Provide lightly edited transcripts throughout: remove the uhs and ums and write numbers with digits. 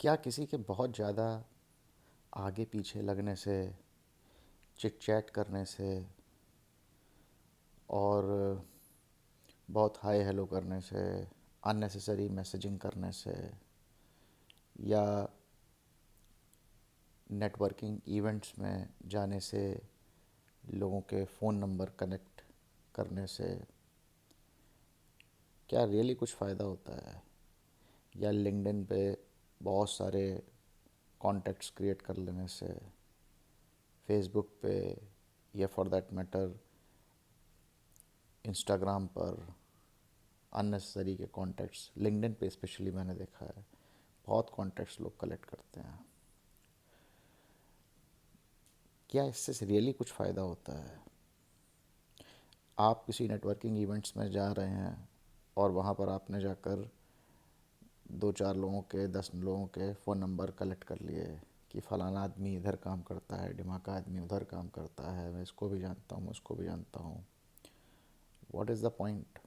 क्या किसी के बहुत ज़्यादा आगे पीछे लगने से, चिट चैट करने से और बहुत हाय हेलो करने से, अननेसेसरी मैसेजिंग करने से या नेटवर्किंग इवेंट्स में जाने से, लोगों के फ़ोन नंबर कनेक्ट करने से क्या रियली कुछ फ़ायदा होता है? या लिंक्डइन पे बहुत सारे कॉन्टैक्ट्स क्रिएट कर लेने से, फेसबुक पे या फॉर दैट मैटर इंस्टाग्राम पर अननेसेसरी के कॉन्टैक्ट्स, लिंक्डइन पे स्पेशली मैंने देखा है बहुत कॉन्टैक्ट्स लोग कलेक्ट करते हैं। क्या इससे रियली कुछ फ़ायदा होता है? आप किसी नेटवर्किंग इवेंट्स में जा रहे हैं और वहाँ पर आपने जाकर दो चार लोगों के 10 लोगों के फ़ोन नंबर कलेक्ट कर लिए कि फ़लाना आदमी इधर काम करता है, डिमाका आदमी उधर काम करता है, मैं इसको भी जानता हूँ, उसको भी जानता हूँ। What is the point?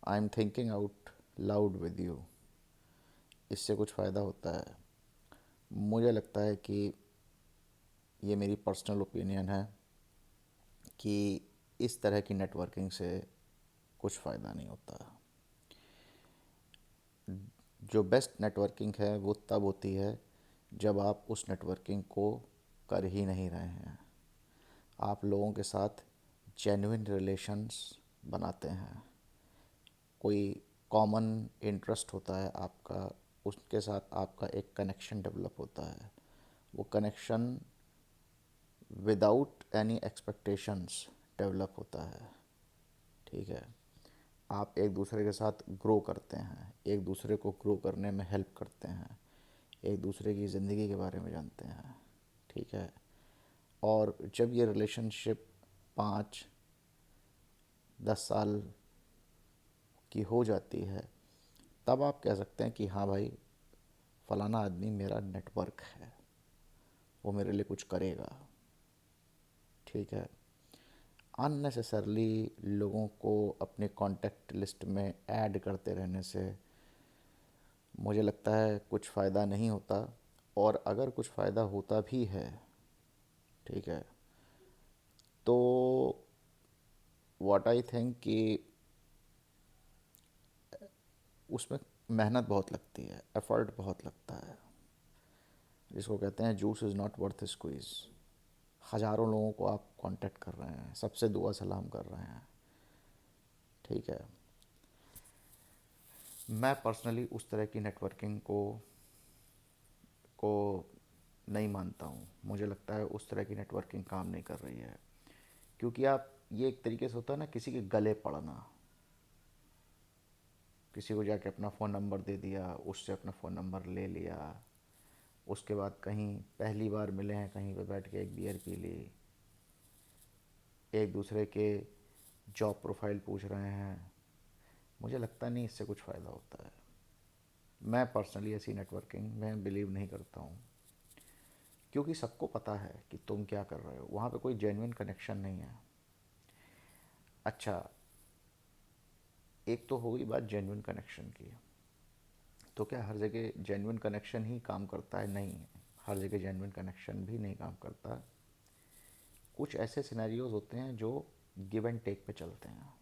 I am thinking out loud with you. इससे कुछ फ़ायदा होता है? मुझे लगता है कि ये मेरी पर्सनल ओपिनियन है कि इस तरह की नेटवर्किंग से कुछ फ़ायदा नहीं होता। जो बेस्ट नेटवर्किंग है वो तब होती है जब आप उस नेटवर्किंग को कर ही नहीं रहे हैं, आप लोगों के साथ जेन्युइन रिलेशंस बनाते हैं, कोई कॉमन इंटरेस्ट होता है आपका, उसके साथ आपका एक कनेक्शन डेवलप होता है। वो connection without any expectations develop होता है। ठीक है, आप एक दूसरे के साथ ग्रो करते हैं, एक दूसरे को ग्रो करने में हेल्प करते हैं, एक दूसरे की ज़िंदगी के बारे में जानते हैं। ठीक है, और जब ये रिलेशनशिप 5-10 साल की हो जाती है तब आप कह सकते हैं कि हाँ भाई, फ़लाना आदमी मेरा नेटवर्क है, वो मेरे लिए कुछ करेगा। ठीक है, अननेसेसरली लोगों को अपने कॉन्टैक्ट लिस्ट में ऐड करते रहने से मुझे लगता है कुछ फ़ायदा नहीं होता। और अगर कुछ फ़ायदा होता भी है, ठीक है, तो व्हाट आई थिंक कि उसमें मेहनत बहुत लगती है, एफर्ट बहुत लगता है, जिसको कहते हैं juice is not worth squeeze. हज़ारों लोगों को आप कांटेक्ट कर रहे हैं, सबसे दुआ सलाम कर रहे हैं। ठीक है, मैं पर्सनली उस तरह की नेटवर्किंग को नहीं मानता हूँ। मुझे लगता है उस तरह की नेटवर्किंग काम नहीं कर रही है, क्योंकि आप, ये एक तरीके से होता है ना, किसी के गले पड़ना। किसी को जाके अपना फ़ोन नंबर दे दिया, उससे अपना फ़ोन नंबर ले लिया, उसके बाद कहीं पहली बार मिले हैं, कहीं पे बैठ के एक बियर पी ली, एक दूसरे के जॉब प्रोफाइल पूछ रहे हैं। मुझे लगता नहीं इससे कुछ फ़ायदा होता है। मैं पर्सनली ऐसी नेटवर्किंग में बिलीव नहीं करता हूँ, क्योंकि सबको पता है कि तुम क्या कर रहे हो, वहाँ पे कोई जेन्युइन कनेक्शन नहीं है। अच्छा, एक तो हो गई बात जेन्युइन कनेक्शन की। तो क्या हर जगह जेन्युइन कनेक्शन ही काम करता है? नहीं, हर जगह जेन्युइन कनेक्शन भी नहीं काम करता। कुछ ऐसे सिनेरियोज होते हैं जो गिव एंड टेक पे चलते हैं।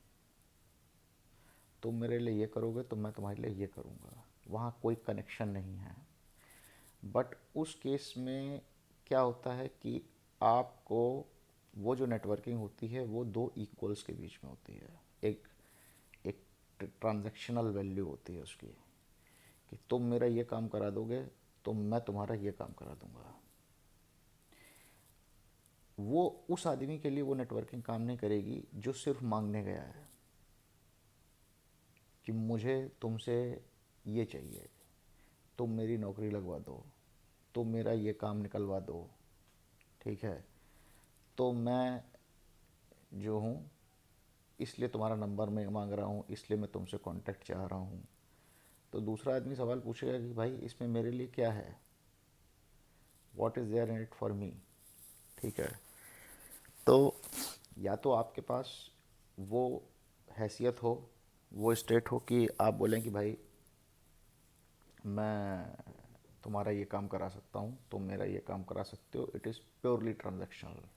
तुम मेरे लिए ये करोगे तो मैं तुम्हारे लिए ये करूँगा, वहाँ कोई कनेक्शन नहीं है। बट उस केस में क्या होता है कि आपको, वो जो नेटवर्किंग होती है वो दो इक्वल्स के बीच में होती है। एक एक ट्रांजैक्शनल वैल्यू होती है उसकी, कि तुम मेरा ये काम करा दोगे तो मैं तुम्हारा ये काम करा दूंगा। वो उस आदमी के लिए वो नेटवर्किंग काम नहीं करेगी जो सिर्फ मांगने गया है कि मुझे तुमसे ये चाहिए, तुम मेरी नौकरी लगवा दो, तुम मेरा ये काम निकलवा दो। ठीक है, तो मैं जो हूँ, इसलिए तुम्हारा नंबर मैं मांग रहा हूँ, इसलिए मैं तुमसे कांटेक्ट चाह रहा हूँ। तो दूसरा आदमी सवाल पूछेगा कि भाई इसमें मेरे लिए क्या है, what is there in it for me. ठीक है, तो या तो आपके पास वो हैसियत हो, वो स्टेट हो कि आप बोलें कि भाई मैं तुम्हारा ये काम करा सकता हूँ, तुम मेरा ये काम करा सकते हो, इट इज़ प्योरली ट्रांजैक्शनल।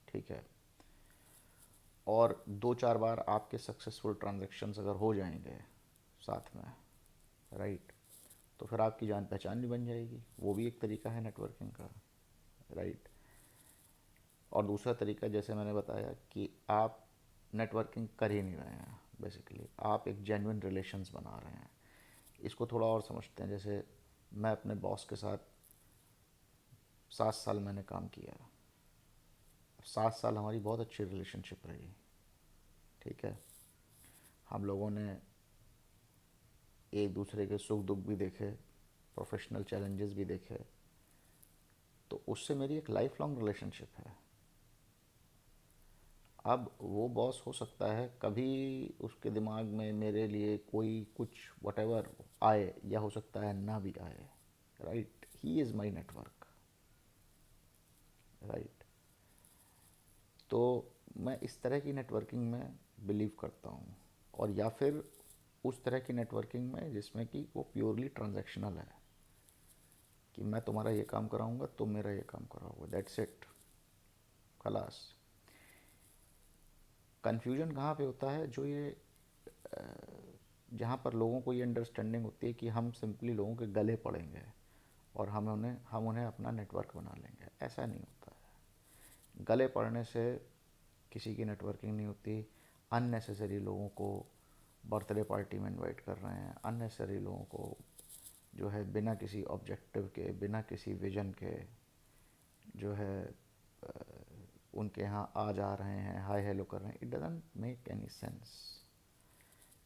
ठीक है। और दो चार बार आपके सक्सेसफुल ट्रांजैक्शंस अगर हो जाएंगे साथ में, राइट, तो फिर आपकी जान पहचान भी बन जाएगी। वो भी एक तरीका है नेटवर्किंग का, राइट। और दूसरा तरीका जैसे मैंने बताया कि आप नेटवर्किंग कर ही नहीं रहे हैं, बेसिकली आप एक जेन्युइन रिलेशंस बना रहे हैं। इसको थोड़ा और समझते हैं। जैसे मैं अपने बॉस के साथ 7 साल मैंने काम किया। 7 साल हमारी बहुत अच्छी रिलेशनशिप रही। ठीक है। हम लोगों ने एक दूसरे के सुख दुख भी देखे, प्रोफेशनल चैलेंजेस भी देखे। तो उससे मेरी एक लाइफ लॉन्ग रिलेशनशिप है। अब वो बॉस हो सकता है कभी उसके दिमाग में मेरे लिए कोई कुछ वटेवर आए, या हो सकता है ना भी आए, right. He is my network, right. तो मैं इस तरह की नेटवर्किंग में बिलीव करता हूँ। और या फिर उस तरह की नेटवर्किंग में जिसमें कि वो प्योरली ट्रांजैक्शनल है, कि मैं तुम्हारा ये काम कराऊंगा, तुम मेरा ये काम कराओगे, दैट्स इट, खलास। कन्फ्यूजन कहाँ पे होता है, जो ये जहाँ पर लोगों को ये अंडरस्टैंडिंग होती है कि हम सिंपली लोगों के गले पड़ेंगे और हम उन्हें अपना नेटवर्क बना लेंगे। ऐसा नहीं होता है। गले पड़ने से किसी की नेटवर्किंग नहीं होती। अननेसेसरी लोगों को बर्थडे पार्टी में इनवाइट कर रहे हैं, अननेसेसरी लोगों को जो है बिना किसी ऑब्जेक्टिव के, बिना किसी विजन के जो है उनके यहाँ आ जा रहे हैं, हाय हेलो कर रहे हैं। It doesn't make any sense,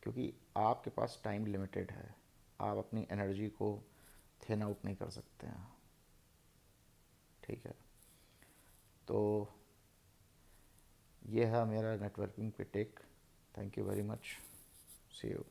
क्योंकि आपके पास टाइम लिमिटेड है। आप अपनी एनर्जी को थिन आउट नहीं कर सकते हैं। ठीक है। तो ये है मेरा नेटवर्किंग पे take. Thank you very much. See you.